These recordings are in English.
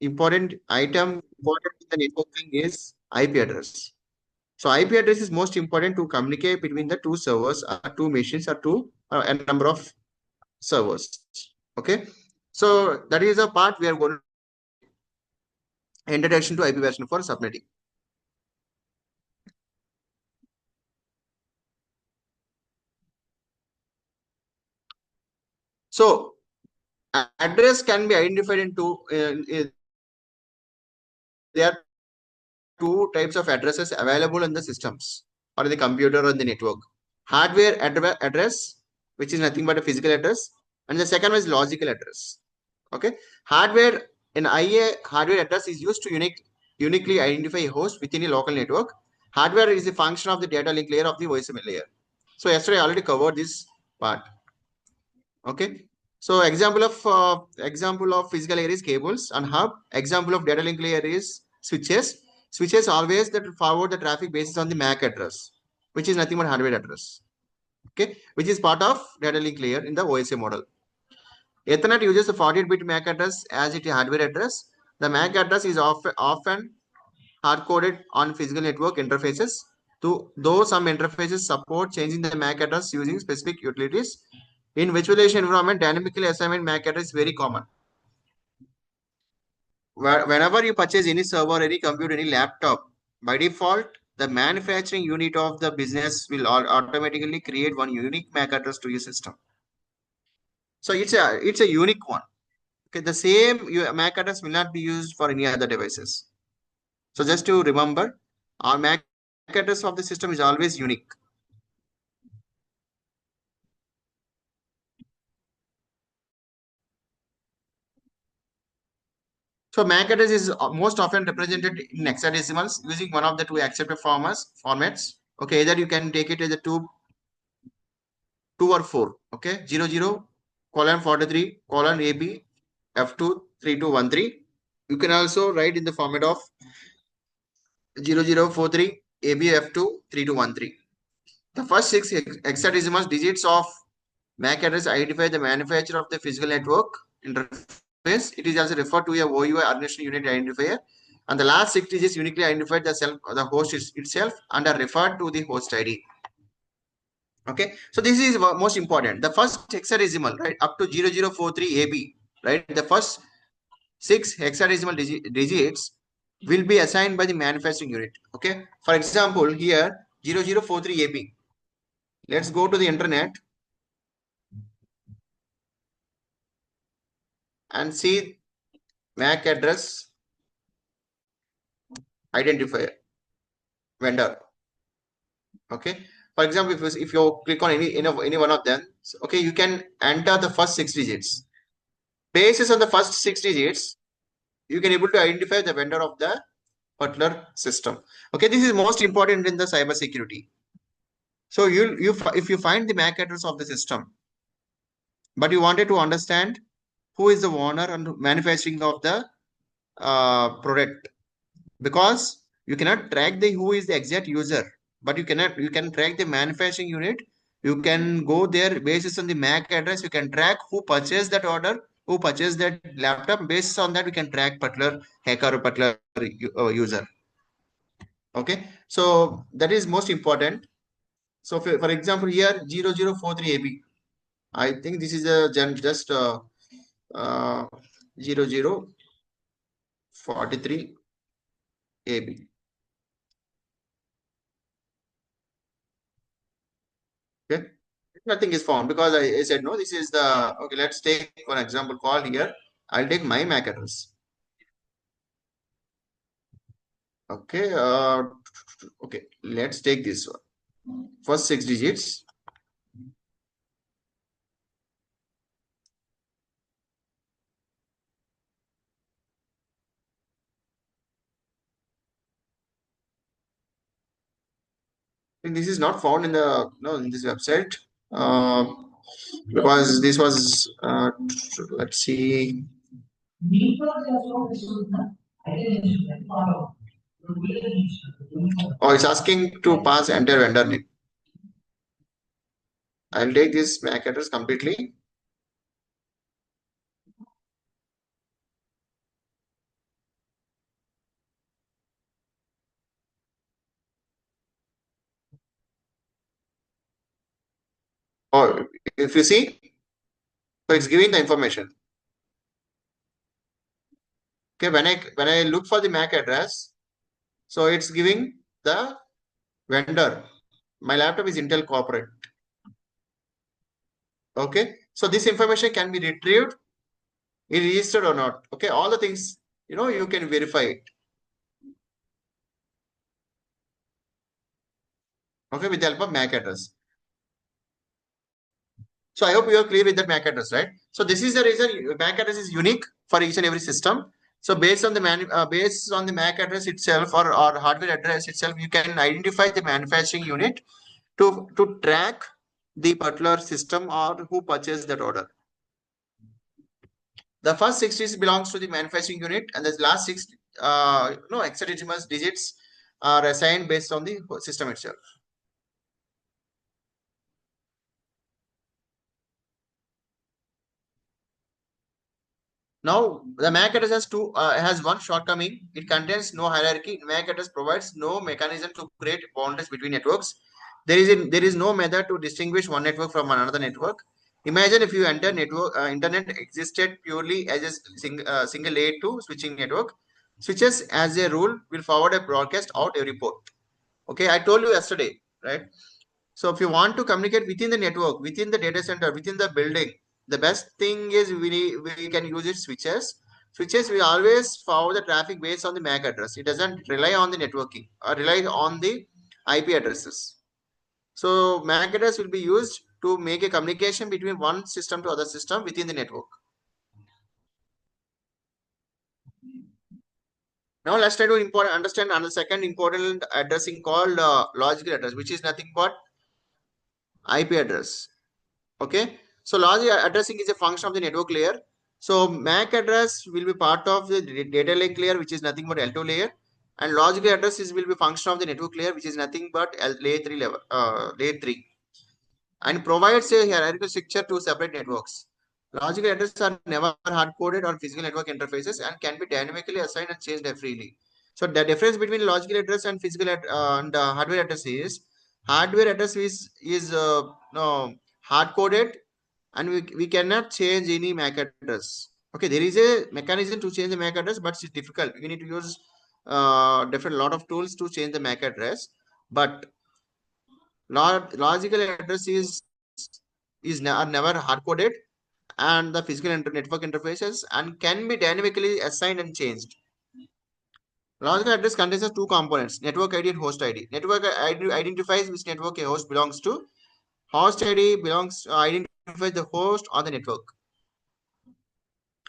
important item important in the networking is IP address. So IP address is most important to communicate between the two servers or two machines or two a number of servers. Okay. So that is a part we are going to introduction to IP version for subnetting. So address can be identified into there are two types of addresses available in the systems or in the computer or in the network. Hardware address, which is nothing but a physical address, and the second one is logical address. Okay, hardware in IA hardware address is used to uniquely identify a host within a local network. Hardware is a function of the data link layer of the OSM layer. So yesterday I already covered this part. Okay. So example of physical layer is cables and hub. Example of data link layer is switches. Switches always that forward the traffic basis on the MAC address, which is nothing but hardware address. Okay, which is part of data link layer in the OSA model. Ethernet uses a 48-bit MAC address as its hardware address. The MAC address is often hard-coded on physical network interfaces. Though some interfaces support changing the MAC address using specific utilities, in virtualization environment, dynamically assignment MAC address is very common. Whenever you purchase any server, any computer, any laptop, by default, the manufacturing unit of the business will automatically create one unique MAC address to your system. So it's a unique one. Okay, the same MAC address will not be used for any other devices. So just to remember, our MAC address of the system is always unique. So MAC address is most often represented in hexadecimals using one of the two accepted formats. Okay, either you can take it as a 2 or 4. Okay, 00:43 AB F2 3213. You can also write in the format of 0043 AB F2 3213. The first six hexadecimal digits of MAC address identify the manufacturer of the physical network interface. It is also referred to a OUI organization unit identifier. And the last six digits uniquely identify the host itself and are referred to the host ID. Okay, so this is most important. The first hexadecimal, right, up to 0043 AB, right, the first six hexadecimal digits will be assigned by the manufacturing unit. Okay, for example, here 0043 AB. Let's go to the internet and see MAC address identifier vendor. Okay, for example, if you click on any one of them, okay, you can enter the first six digits. Basis on the first six digits, you can able to identify the vendor of the particular system. Okay, this is most important in the cyber security. So if you find the MAC address of the system, but you wanted to understand who is the owner and manufacturing of the product, because you cannot track the who is the exact user, but you can track the manufacturing unit. You can go there basis on the MAC address. You can track who purchased that order, who purchased that laptop. Based on that, we can track particular hacker or particular user. Okay, so that is most important. So for example, here 0043 AB. I think this is a just 0043 AB. Okay, nothing is found because I said no. This is the okay. Let's take one example call here. I'll take my MAC address. Okay, okay. Let's take this one. First six digits. I think this is not found in the no in this website. Uh, because this was let's see. Oh, it's asking to pass enter vendor name. I'll take this MAC address completely. Or if you see, so it's giving the information. Okay, when I look for the MAC address, so it's giving the vendor. My laptop is Intel corporate. Okay, so this information can be retrieved, is registered or not. Okay, all the things, you can verify it. Okay, with the help of MAC address. So I hope you are clear with that MAC address, right? So this is the reason MAC address is unique for each and every system. So based on the MAC address itself, or hardware address itself, you can identify the manufacturing unit to track the particular system or who purchased that order. The first six digits belongs to the manufacturing unit, and the last six hexadecimal digits are assigned based on the system itself. Now, the MAC address has one shortcoming. It contains no hierarchy. MAC address provides no mechanism to create boundaries between networks. There is no method to distinguish one network from another network. Imagine if you enter internet existed purely as a single layer 2 switching network. Switches, as a rule, will forward a broadcast out every port. Okay, I told you yesterday, right? So if you want to communicate within the network, within the data center, within the building, the best thing is we can use it switches. Switches will always forward the traffic based on the MAC address. It doesn't rely on the networking or rely on the IP addresses. So MAC address will be used to make a communication between one system to other system within the network. Now let's try to understand another second important addressing called logical address, which is nothing but IP address. Okay, so logic addressing is a function of the network layer. So MAC address will be part of the data link layer, which is nothing but L2 layer, and logical addresses will be function of the network layer, which is nothing but layer 3 level, layer 3, and provides a hierarchical structure to separate networks. Logical addresses are never hard-coded on physical network interfaces and can be dynamically assigned and changed freely. So the difference between logical address and hardware address is hardware address is no, hard-coded, and we cannot change any MAC address. Okay, there is a mechanism to change the MAC address, but it's difficult. We need to use different lot of tools to change the MAC address. But logical address are never hard coded, and the physical network interfaces and can be dynamically assigned and changed. Logical address contains two components: network ID and host ID. Network ID identifies which network a host belongs to. Host ID identifies the host on the network.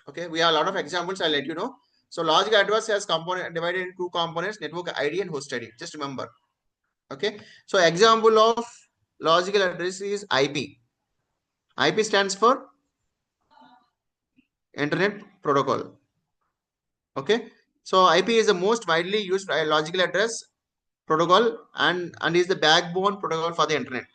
Okay, we have a lot of examples. I'll let you know. So logical address has component divided into two components: network ID and host ID. Just remember. Okay. So example of logical address is IP. IP stands for Internet Protocol. Okay. So IP is the most widely used logical address protocol and is the backbone protocol for the internet.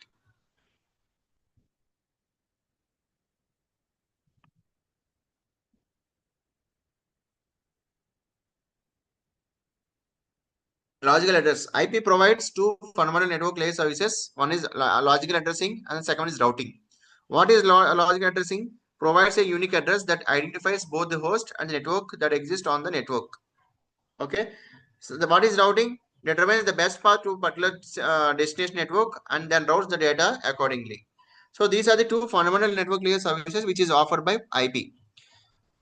Logical address. IP provides two fundamental network layer services. One is logical addressing and the second one is routing. What is logical addressing? Provides a unique address that identifies both the host and the network that exist on the network. Okay. So what is routing? Determines the best path to particular destination network and then routes the data accordingly. So these are the two fundamental network layer services which is offered by IP.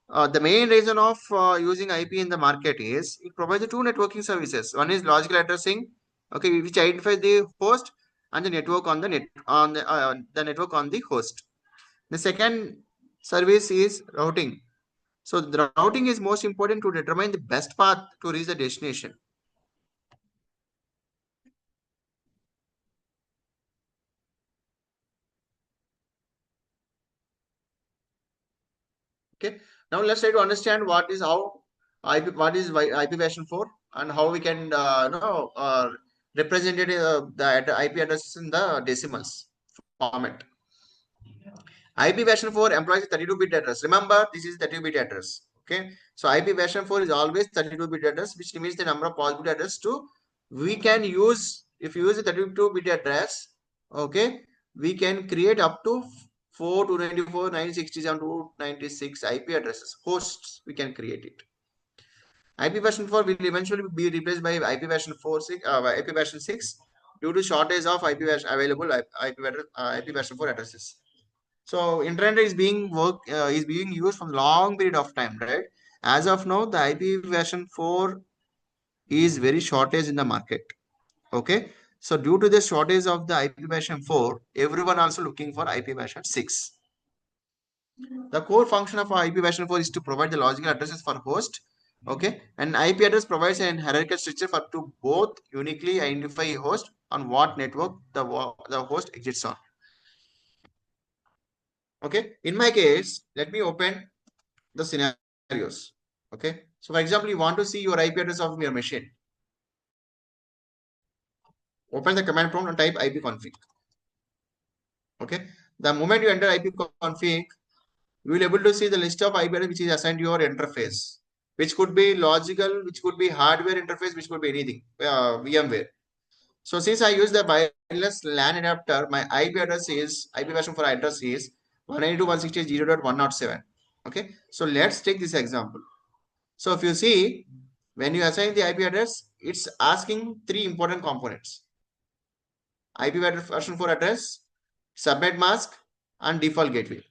The main reason of using IP in the market is it provides the two networking services. One is logical addressing, okay, which identifies the host and the network on the network on the host. The second service is routing. So the routing is most important to determine the best path to reach the destination. Okay. Now let's try to understand what is IP version 4 and how we can represent it, the IP addresses in the decimals format. IP version 4 employs 32-bit address. Remember, this is 32-bit address. Okay. So IP version 4 is always 32-bit address, which limits the number of possible address to we can use if you use a 32-bit address. Okay. we can create up to 4, 294, 967, 296 IP addresses, hosts. We can create it. IP version 4 will eventually be replaced by IP version 4, 6, IP version 6 due to shortage of IP version available IP version 4 addresses. So internet is being used for a long period of time, right? As of now, the IP version 4 is very shortage in the market. Okay. So due to the shortage of the IP version 4, everyone also looking for IP version 6. The core function of IP version 4 is to provide the logical addresses for host. Okay. And IP address provides an hierarchical structure for to both uniquely identify a host on what network the host exists on. Okay. In my case, let me open the scenarios. Okay. So for example, you want to see your IP address of your machine. Open the command prompt and type ipconfig. Okay. The moment you enter ipconfig, you will be able to see the list of IP address which is assigned to your interface, which could be logical, which could be hardware interface, which could be anything, VMware. So since I use the wireless LAN adapter, my IP address is IP version for address is 192.168.0.107. Okay. So let's take this example. So if you see, when you assign the IP address, it's asking three important components: IP version 4 address, subnet mask, and default gateway.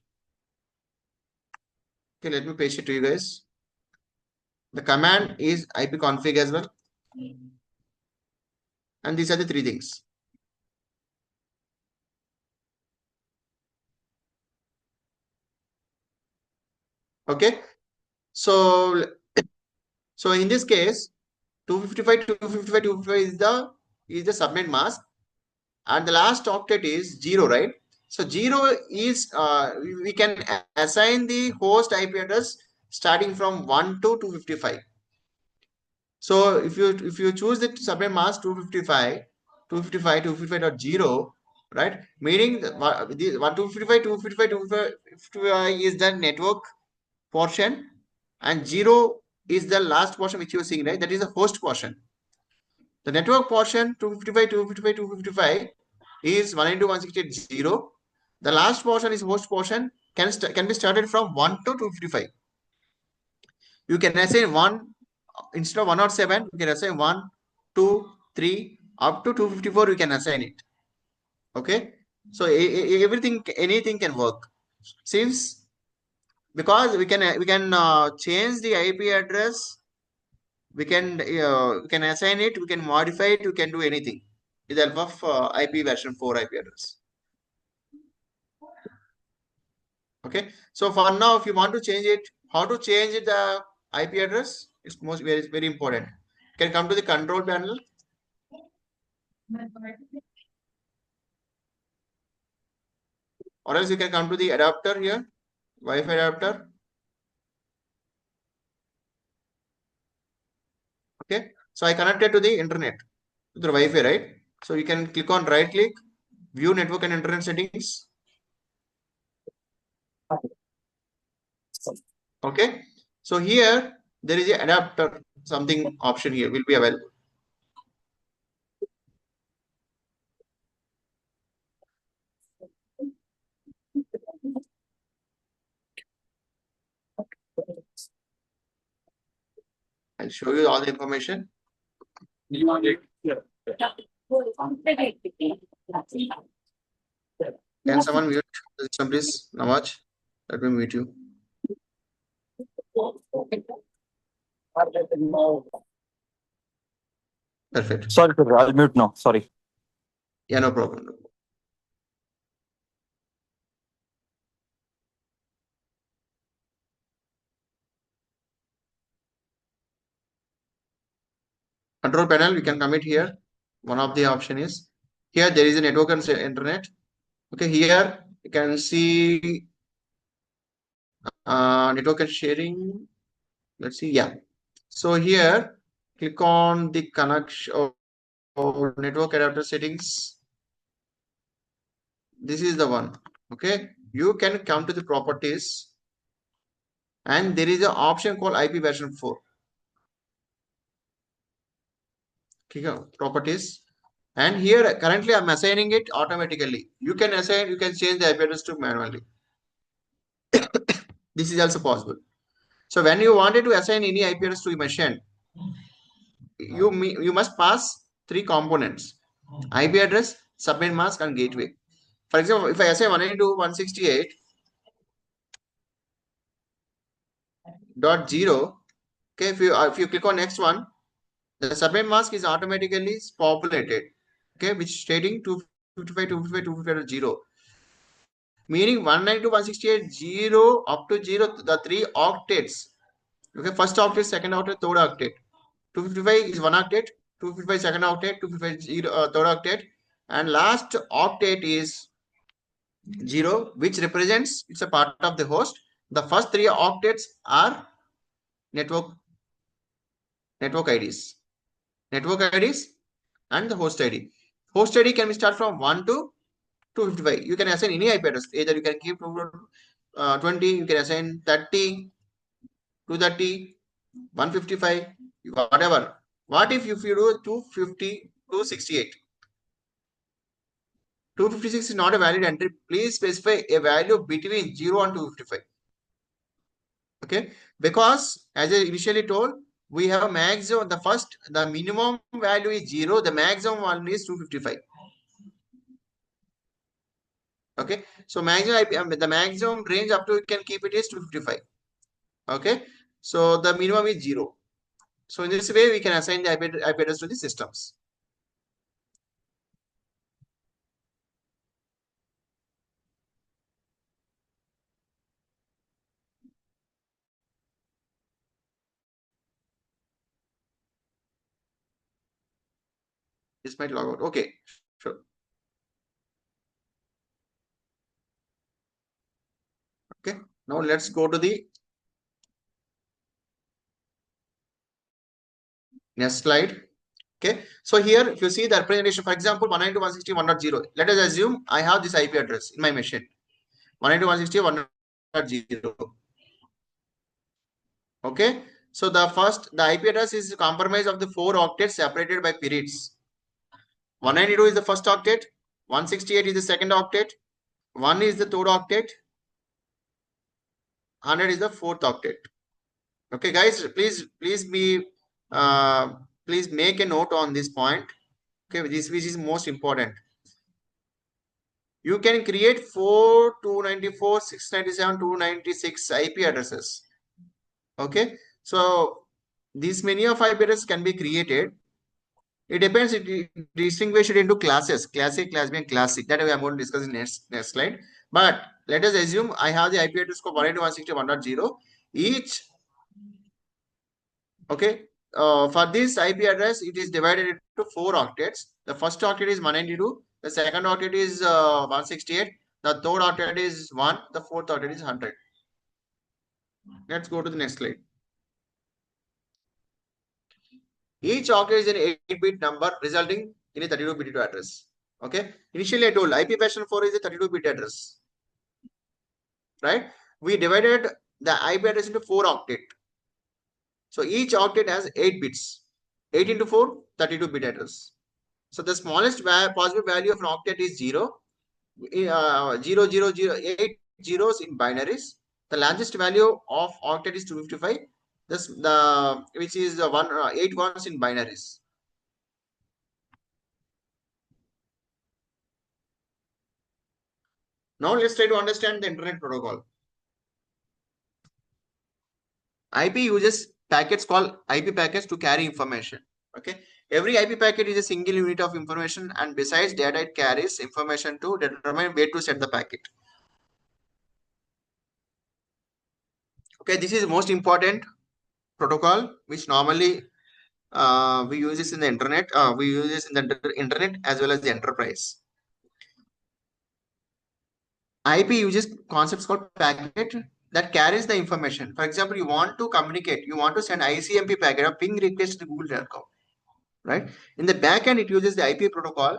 Okay, let me paste it to you guys. The command is ipconfig as well. And these are the three things. Okay. So in this case, 255, 255, 255 is the subnet mask. And the last octet is 0, right? So 0 is, we can assign the host IP address starting from 1 to 255. So if you choose the subnet mask 255, 255, 255.0, right? Meaning the 255, 255, 255 is the network portion, and 0 is the last portion which you are seeing, right? That is the host portion. The network portion 255, 255, 255 is 192.168.0. The last portion is host portion, can be started from 1 to 255. You can assign 1 instead of 107, you can assign 1, 2, 3, up to 254 you can assign it. Okay. So everything, anything can work. Since because we can change the IP address, we can assign it, we can modify it, we can do anything with the help of IP version 4 IP address. Okay. So for now, if you want to change it, how to change it, the IP address is very important. You can come to the control panel. Or else you can come to the adapter here, Wi-Fi adapter. Okay. So I connected to the internet, to the Wi-Fi, right? So you can click on right click, view network and internet settings. Okay. So here there is an adapter, something option here will be available. I'll show you all the information. Can someone mute the system, please? Nawaj, let me mute you. Perfect. Sorry, sir. I'll mute now. Sorry. Yeah, no problem. Control panel, you can commit here. One of the option is here there is a network and internet. Okay, here you can see network and sharing. Let's see, yeah. So here click on the connection or network adapter settings. This is the one. Okay, you can come to the properties and there is an option called IP version 4. Okay, properties. And here currently I'm assigning it automatically. You can assign, you can change the IP address to manually. This is also possible. So when you wanted to assign any IP address to a machine, you must pass three components: IP address, subnet mask, and gateway. For example, if I assign 192.168.0, okay, if you click on next one, the subnet mask is automatically populated, okay, which stating 255.255.255.0, meaning 192.168.0 up to 0, the three octets. Okay, first octet, second octet, third octet. 255 is one octet, 255 second octet, 255 third octet, and last octet is 0, which represents it's a part of the host. The first three octets are network network IDs, network IDs, and the host ID. Host ID can be start from 1 to 255. You can assign any IP address. Either you can keep 20, you can assign 30, 230, 155, whatever. What if you do 250, 268? 256 is not a valid entry. Please specify a value between 0 and 255. Okay, because as I initially told, we have maximum, the minimum value is 0, the maximum one is 255. Okay, so the maximum range up to you can keep it is 255. Okay, so the minimum is 0. So in this way, we can assign the IP address to the systems. This might log out. Okay, sure. Okay, now let's go to the next slide. Okay, so here if you see the representation, for example, 192.168.1.0. Let us assume I have this IP address in my machine, 192.168.1.0. Okay, so the IP address is comprised of the 4 octets separated by periods. 192 is the first octet, 168 is the second octet, 1 is the third octet, 100 is the fourth octet. Okay, guys, uh, please make a note on this point. Okay, this which is most important. You can create 4, 294, 697, 296 IP addresses. Okay, so these many of IP addresses can be created. It depends. It distinguish it into classes: classic, class B, and classic. That way I'm going to discuss in next slide. But let us assume I have the IP address code 192.168.1.0. Each, okay, for this IP address, it is divided into 4 octets. The first octet is 192. The second octet is 168. The third octet is 1. The fourth octet is 100. Let's go to the next slide. Each octet is an 8-bit number resulting in a 32-bit address. Okay. Initially, I told IP version 4 is a 32-bit address. Right? We divided the IP address into 4 octet. So each octet has 8 bits. 8 into 4, 32-bit address. So the smallest possible value of an octet is 0. 0, 0, 0, 8 zeros in binaries. The largest value of octet is 255. Which is 8 ones in binaries. Now let's try to understand the internet protocol. IP uses packets called IP packets to carry information. Okay. Every IP packet is a single unit of information, and besides data, it carries information to determine where to send the packet. Okay, this is the most important protocol which normally we use this in the internet. We use this in the internet as well as the enterprise. IP uses concepts called packet that carries the information. For example, you want to communicate, you want to send ICMP packet or ping request to Google.com, right? In the backend, it uses the IP protocol.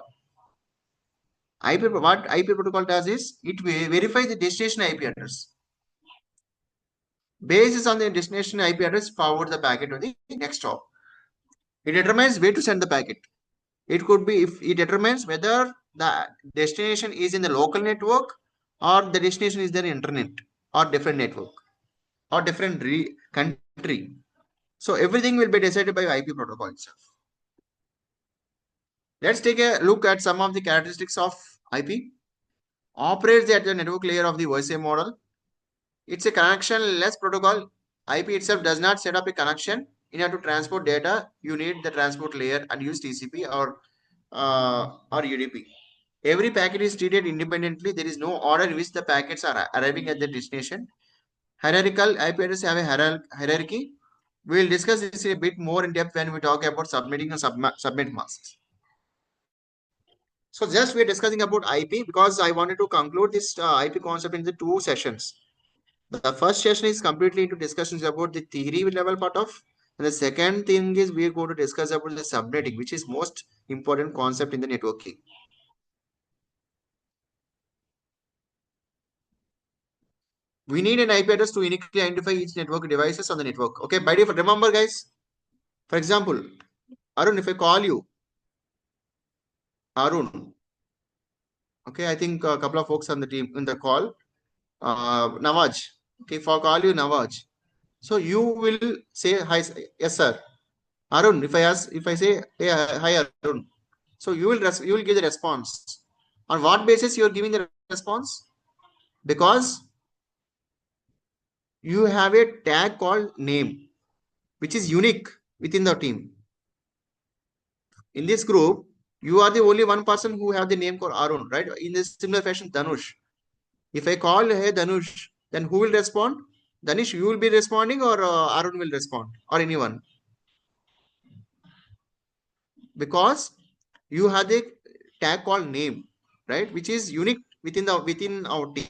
What IP protocol does is it verifies the destination IP address. Based on the destination IP address, forward the packet to the next hop. It determines where to send the packet. It could be if it determines whether the destination is in the local network or the destination is their internet or different network or different country. So everything will be decided by IP protocol itself. Let's take a look at some of the characteristics of IP. Operates at the network layer of the voice model. It's a connectionless protocol. IP itself does not set up a connection. In order to transport data, you need the transport layer and use TCP or UDP. Every packet is treated independently. There is no order in which the packets are arriving at the destination. Hierarchical IP addresses have a hierarchy. We will discuss this a bit more in depth when we talk about submitting and submit masks. So just we're discussing about IP because I wanted to conclude this IP concept in the two sessions. The first session is completely into discussions about the theory level part of, and the second thing is we're going to discuss about the subnetting, which is most important concept in the networking. We need an IP address to uniquely identify each network devices on the network. Okay, by default, remember guys, for example, Arun, if I call you, Arun, okay, I think a couple of folks on the team in the call, Nawaj, okay, if I call you Nawaj, so you will say, hi, yes sir. Arun, if I say, hey, hi Arun, so you will give the response. On what basis you are giving the response? Because you have a tag called name, which is unique within the team. In this group, you are the only one person who have the name called Arun, right? In this similar fashion, Danush. If I call, hey Danush, then who will respond? Danish, you will be responding or Arun will respond or anyone? Because you have the tag called name, right? Which is unique within our team.